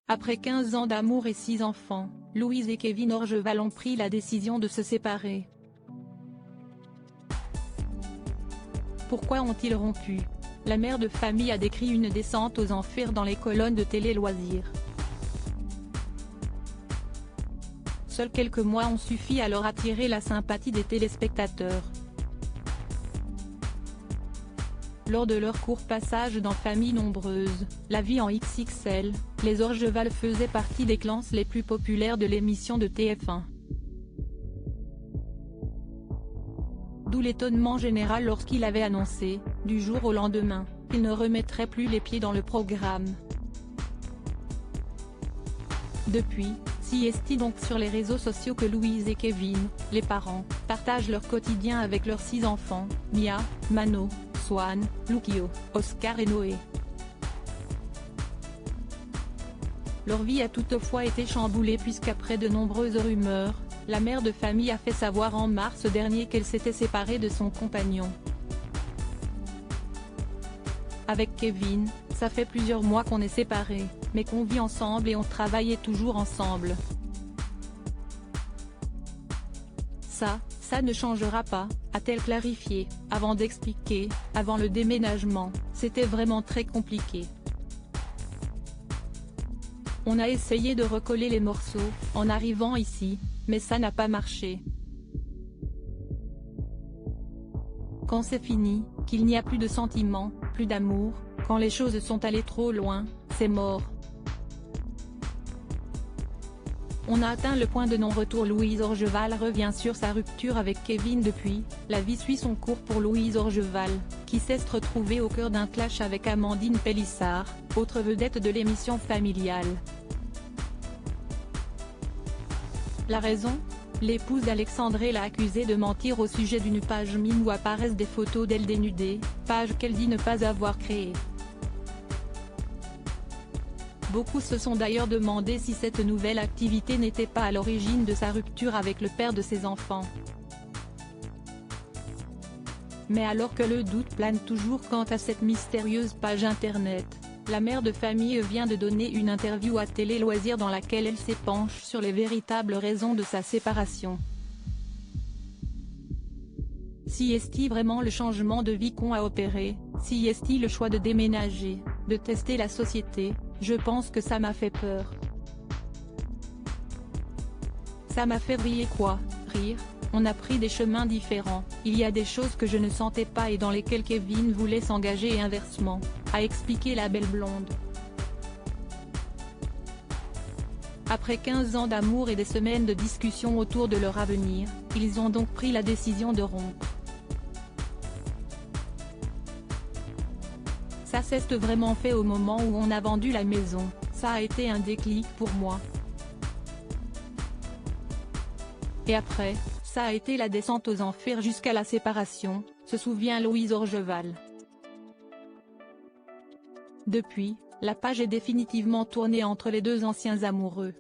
Après 15 ans d'amour et 6 enfants, Louise et Kevin Orgeval ont pris la décision de se séparer. Pourquoi ont-ils rompu? La mère de famille a décrit une descente aux enfers dans les colonnes de Télé Loisirs. Seuls quelques mois ont suffi à leur attirer la sympathie des téléspectateurs. Lors de leur court passage dans Famille nombreuse, la vie en XXL, les Orgeval faisaient partie des clans les plus populaires de l'émission de TF1. D'où l'étonnement général lorsqu'il avait annoncé, du jour au lendemain, qu'il ne remettrait plus les pieds dans le programme. Depuis, s'y est-il donc sur les réseaux sociaux que Louise et Kevin, les parents, partagent leur quotidien avec leurs 6 enfants, Mia, Mano, Swan, Lukio, Oscar et Noé. Leur vie a toutefois été chamboulée puisqu'après de nombreuses rumeurs, la mère de famille a fait savoir en mars dernier qu'elle s'était séparée de son compagnon. Avec Kevin, ça fait plusieurs mois qu'on est séparés, mais qu'on vit ensemble et on travaille toujours ensemble. Ça ne changera pas, a-t-elle clarifié, avant d'expliquer, avant le déménagement, c'était vraiment très compliqué. On a essayé de recoller les morceaux, en arrivant ici, mais ça n'a pas marché. Quand c'est fini, qu'il n'y a plus de sentiments, plus d'amour, quand les choses sont allées trop loin, c'est mort. On a atteint le point de non-retour. Louise Orgeval revient sur sa rupture avec Kevin. Depuis, la vie suit son cours pour Louise Orgeval, qui s'est retrouvée au cœur d'un clash avec Amandine Pélissard, autre vedette de l'émission familiale. La raison? L'épouse d'Alexandre l'a accusée de mentir au sujet d'une page mime où apparaissent des photos d'elle dénudée, page qu'elle dit ne pas avoir créée. Beaucoup se sont d'ailleurs demandé si cette nouvelle activité n'était pas à l'origine de sa rupture avec le père de ses enfants. Mais alors que le doute plane toujours quant à cette mystérieuse page internet, la mère de famille vient de donner une interview à Télé Loisirs dans laquelle elle s'épanche sur les véritables raisons de sa séparation. Si est-il vraiment le changement de vie qu'on a opéré, si est-il le choix de déménager, de tester la société, je pense que ça m'a fait peur. Ça m'a fait rire quoi, rire, on a pris des chemins différents, il y a des choses que je ne sentais pas et dans lesquelles Kevin voulait s'engager et inversement, a expliqué la belle blonde. Après 15 ans d'amour et des semaines de discussions autour de leur avenir, ils ont donc pris la décision de rompre. Ça s'est vraiment fait au moment où on a vendu la maison, ça a été un déclic pour moi. Et après, ça a été la descente aux enfers jusqu'à la séparation, se souvient Louise Orgeval. Depuis, la page est définitivement tournée entre les deux anciens amoureux.